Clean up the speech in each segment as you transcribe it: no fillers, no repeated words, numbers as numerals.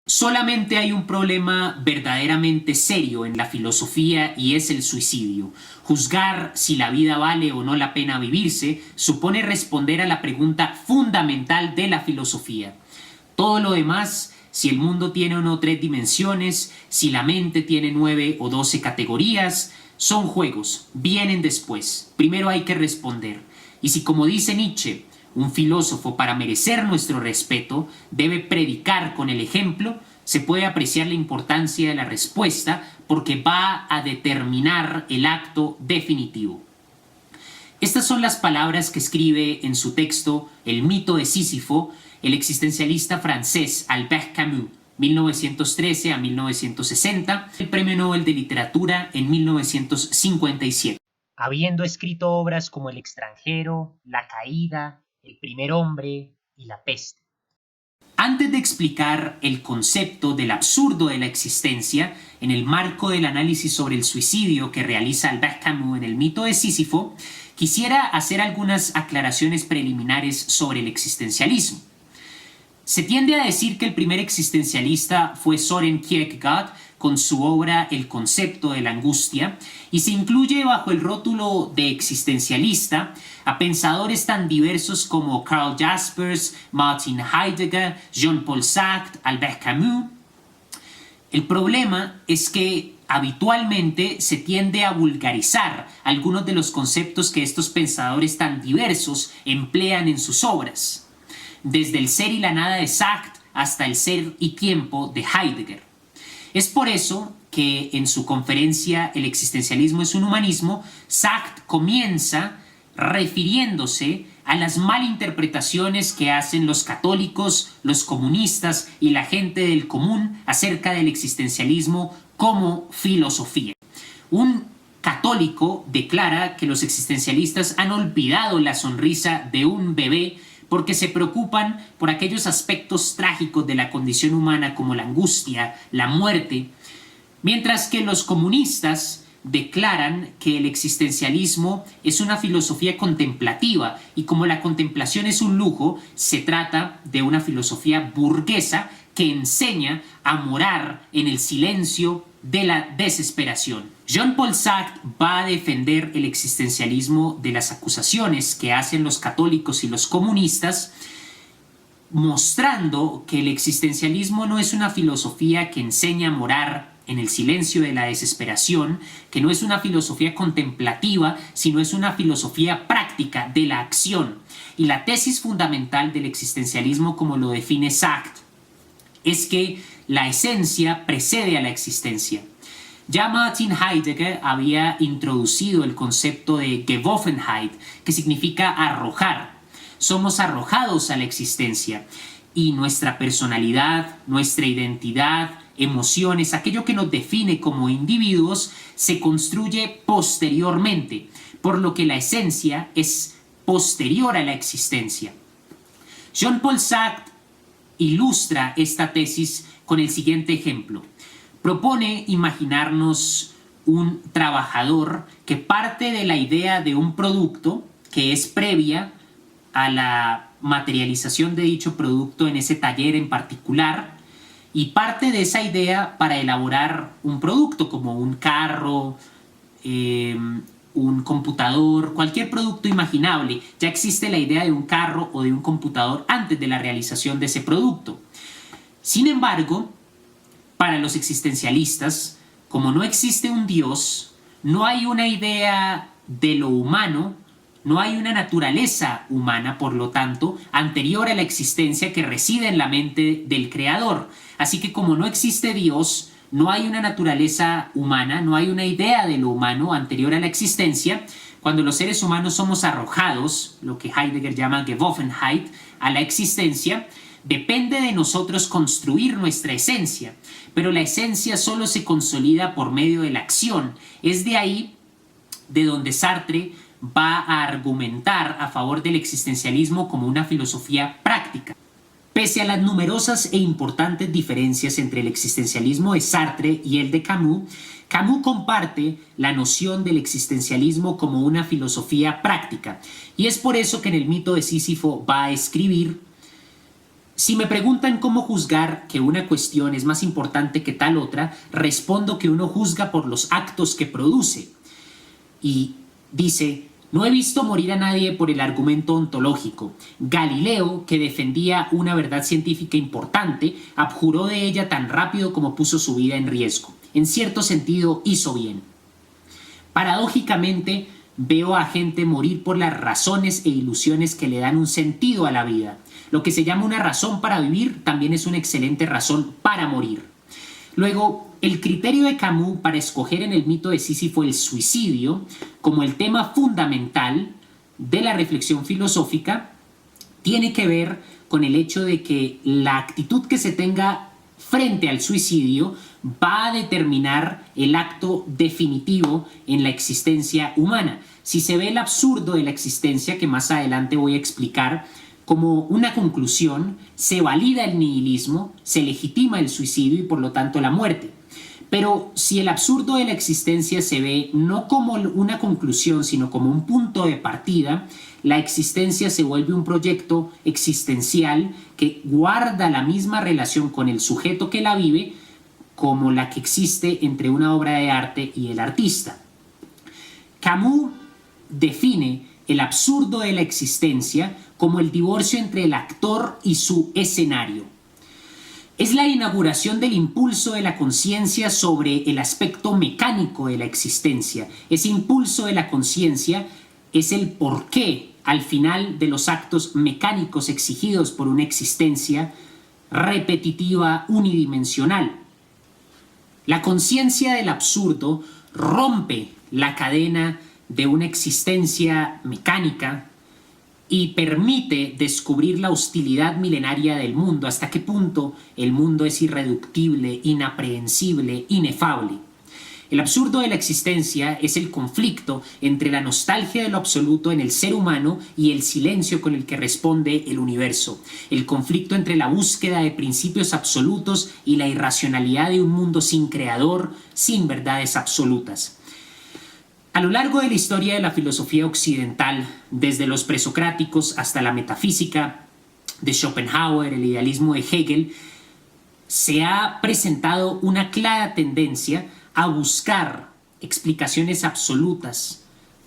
Solamente hay un problema verdaderamente serio en la filosofía y es el suicidio. Juzgar si la vida vale o no la pena vivirse supone responder a la pregunta fundamental de la filosofía. Todo lo demás, si el mundo tiene o no 3 dimensiones, si la mente tiene 9 o 12 categorías, son juegos, vienen después. Primero hay que responder. Y si, como dice Nietzsche, un filósofo, para merecer nuestro respeto, debe predicar con el ejemplo, se puede apreciar la importancia de la respuesta porque va a determinar el acto definitivo. Estas son las palabras que escribe en su texto El mito de Sísifo el existencialista francés Albert Camus, 1913 a 1960, el Premio Nobel de Literatura en 1957. Habiendo escrito obras como El extranjero, La caída, El primer hombre y La peste. Antes de explicar el concepto del absurdo de la existencia, en el marco del análisis sobre el suicidio que realiza Albert Camus en El mito de Sísifo, quisiera hacer algunas aclaraciones preliminares sobre el existencialismo. Se tiende a decir que el primer existencialista fue Søren Kierkegaard con su obra El concepto de la angustia, y se incluye bajo el rótulo de existencialista a pensadores tan diversos como Karl Jaspers, Martin Heidegger, Jean-Paul Sartre, Albert Camus. El problema es que habitualmente se tiende a vulgarizar algunos de los conceptos que estos pensadores tan diversos emplean en sus obras, desde el ser y la nada de Sartre hasta el ser y tiempo de Heidegger. Es por eso que en su conferencia El existencialismo es un humanismo, Sartre comienza refiriéndose a las malinterpretaciones que hacen los católicos, los comunistas y la gente del común acerca del existencialismo como filosofía. Un católico declara que los existencialistas han olvidado la sonrisa de un bebé porque se preocupan por aquellos aspectos trágicos de la condición humana como la angustia, la muerte, mientras que los comunistas declaran que el existencialismo es una filosofía contemplativa y como la contemplación es un lujo, se trata de una filosofía burguesa que enseña a morar en el silencio de la desesperación. Jean-Paul Sartre va a defender el existencialismo de las acusaciones que hacen los católicos y los comunistas, mostrando que el existencialismo no es una filosofía que enseña a morar en el silencio de la desesperación, que no es una filosofía contemplativa, sino es una filosofía práctica de la acción. Y la tesis fundamental del existencialismo, como lo define Sartre, es que la esencia precede a la existencia. Ya Martin Heidegger había introducido el concepto de Geworfenheit, que significa arrojar. Somos arrojados a la existencia y nuestra personalidad, nuestra identidad, emociones, aquello que nos define como individuos, se construye posteriormente, por lo que la esencia es posterior a la existencia. Jean-Paul Sartre ilustra esta tesis con el siguiente ejemplo. Propone imaginarnos un trabajador que parte de la idea de un producto que es previa a la materialización de dicho producto en ese taller en particular, y parte de esa idea para elaborar un producto como un carro, un computador, cualquier producto imaginable. Ya existe la idea de un carro o de un computador antes de la realización de ese producto. Sin embargo, para los existencialistas, como no existe un Dios, no hay una idea de lo humano, no hay una naturaleza humana, por lo tanto, anterior a la existencia que reside en la mente del creador. Así que como no existe Dios, no hay una naturaleza humana, no hay una idea de lo humano anterior a la existencia. Cuando los seres humanos somos arrojados, lo que Heidegger llama Geworfenheit, a la existencia, depende de nosotros construir nuestra esencia, pero la esencia solo se consolida por medio de la acción. Es de ahí de donde Sartre va a argumentar a favor del existencialismo como una filosofía práctica. Pese a las numerosas e importantes diferencias entre el existencialismo de Sartre y el de Camus, Camus comparte la noción del existencialismo como una filosofía práctica, y es por eso que en el mito de Sísifo va a escribir: Si me preguntan cómo juzgar que una cuestión es más importante que tal otra, respondo que uno juzga por los actos que produce. Y dice, no he visto morir a nadie por el argumento ontológico. Galileo, que defendía una verdad científica importante, abjuró de ella tan rápido como puso su vida en riesgo. En cierto sentido, hizo bien. Paradójicamente, veo a gente morir por las razones e ilusiones que le dan un sentido a la vida. Lo que se llama una razón para vivir también es una excelente razón para morir. Luego, el criterio de Camus para escoger en el mito de Sísifo el suicidio como el tema fundamental de la reflexión filosófica tiene que ver con el hecho de que la actitud que se tenga frente al suicidio va a determinar el acto definitivo en la existencia humana. Si se ve el absurdo de la existencia, que más adelante voy a explicar, como una conclusión, se valida el nihilismo, se legitima el suicidio y por lo tanto la muerte. Pero si el absurdo de la existencia se ve no como una conclusión, sino como un punto de partida, la existencia se vuelve un proyecto existencial que guarda la misma relación con el sujeto que la vive como la que existe entre una obra de arte y el artista. Camus define el absurdo de la existencia como el divorcio entre el actor y su escenario. Es la inauguración del impulso de la conciencia sobre el aspecto mecánico de la existencia. Ese impulso de la conciencia es el porqué al final de los actos mecánicos exigidos por una existencia repetitiva unidimensional. La conciencia del absurdo rompe la cadena de una existencia mecánica y permite descubrir la hostilidad milenaria del mundo, hasta qué punto el mundo es irreductible, inaprehensible, inefable. El absurdo de la existencia es el conflicto entre la nostalgia de lo absoluto en el ser humano y el silencio con el que responde el universo. El conflicto entre la búsqueda de principios absolutos y la irracionalidad de un mundo sin creador, sin verdades absolutas. A lo largo de la historia de la filosofía occidental, desde los presocráticos hasta la metafísica de Schopenhauer, el idealismo de Hegel, se ha presentado una clara tendencia a buscar explicaciones absolutas,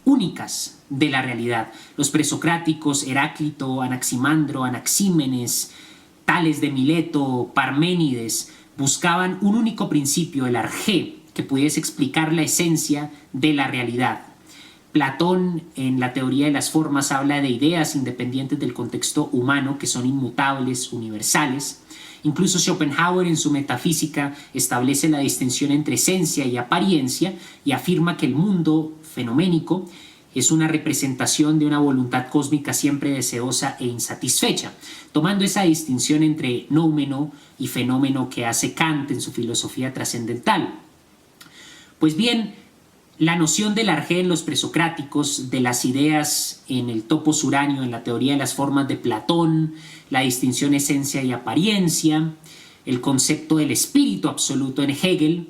únicas de la realidad. Los presocráticos, Heráclito, Anaximandro, Anaxímenes, Tales de Mileto, Parménides, buscaban un único principio, el arjé, que pudiese explicar la esencia de la realidad. Platón, en la teoría de las formas, habla de ideas independientes del contexto humano que son inmutables, universales. Incluso Schopenhauer, en su metafísica, establece la distinción entre esencia y apariencia y afirma que el mundo fenoménico es una representación de una voluntad cósmica siempre deseosa e insatisfecha, tomando esa distinción entre noumeno y fenómeno que hace Kant en su filosofía trascendental. Pues bien, la noción del arjé en los presocráticos, de las ideas en el topos uranio, en la teoría de las formas de Platón, la distinción esencia y apariencia, el concepto del espíritu absoluto en Hegel,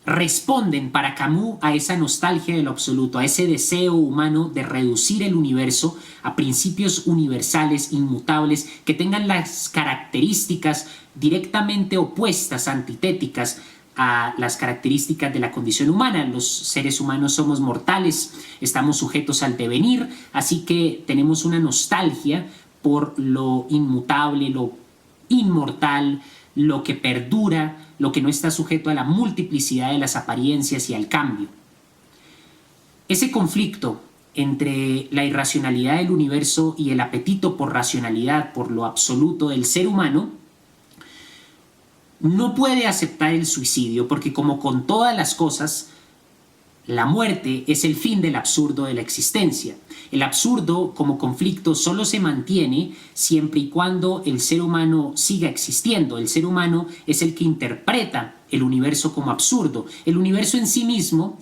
responden para Camus a esa nostalgia de lo absoluto, a ese deseo humano de reducir el universo a principios universales, inmutables, que tengan las características directamente opuestas, antitéticas, a las características de la condición humana. Los seres humanos somos mortales, estamos sujetos al devenir, así que tenemos una nostalgia por lo inmutable, lo inmortal, lo que perdura, lo que no está sujeto a la multiplicidad de las apariencias y al cambio. Ese conflicto entre la irracionalidad del universo y el apetito por racionalidad, por lo absoluto del ser humano, no puede aceptar el suicidio porque, como con todas las cosas, la muerte es el fin del absurdo de la existencia. El absurdo como conflicto solo se mantiene siempre y cuando el ser humano siga existiendo. El ser humano es el que interpreta el universo como absurdo. El universo en sí mismo,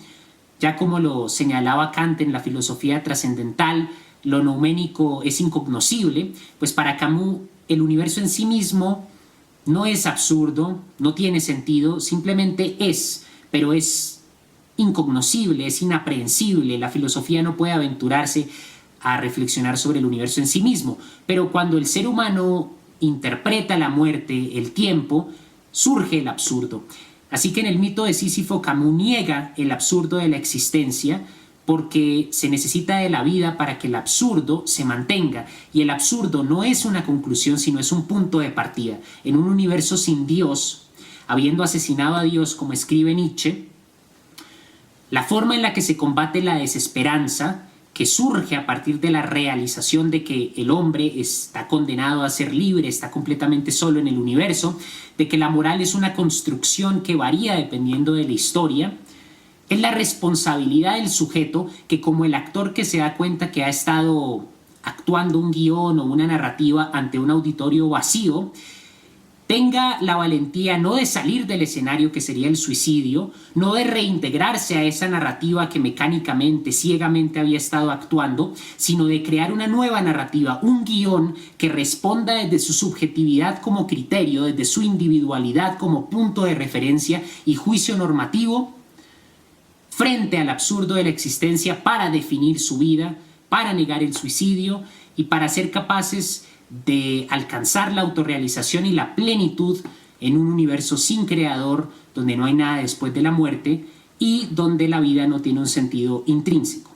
ya como lo señalaba Kant en la filosofía trascendental, lo nouménico es incognoscible, pues para Camus el universo en sí mismo no es absurdo, no tiene sentido, simplemente es, pero es incognoscible, es inaprehensible. La filosofía no puede aventurarse a reflexionar sobre el universo en sí mismo. Pero cuando el ser humano interpreta la muerte, el tiempo, surge el absurdo. Así que en el mito de Sísifo, Camus niega el absurdo de la existencia porque se necesita de la vida para que el absurdo se mantenga. Y el absurdo no es una conclusión, sino es un punto de partida. En un universo sin Dios, habiendo asesinado a Dios, como escribe Nietzsche, la forma en la que se combate la desesperanza, que surge a partir de la realización de que el hombre está condenado a ser libre, está completamente solo en el universo, de que la moral es una construcción que varía dependiendo de la historia, es la responsabilidad del sujeto que, como el actor que se da cuenta que ha estado actuando un guión o una narrativa ante un auditorio vacío, tenga la valentía no de salir del escenario, que sería el suicidio, no de reintegrarse a esa narrativa que mecánicamente, ciegamente había estado actuando, sino de crear una nueva narrativa, un guión que responda desde su subjetividad como criterio, desde su individualidad como punto de referencia y juicio normativo, frente al absurdo de la existencia, para definir su vida, para negar el suicidio y para ser capaces de alcanzar la autorrealización y la plenitud en un universo sin creador, donde no hay nada después de la muerte y donde la vida no tiene un sentido intrínseco.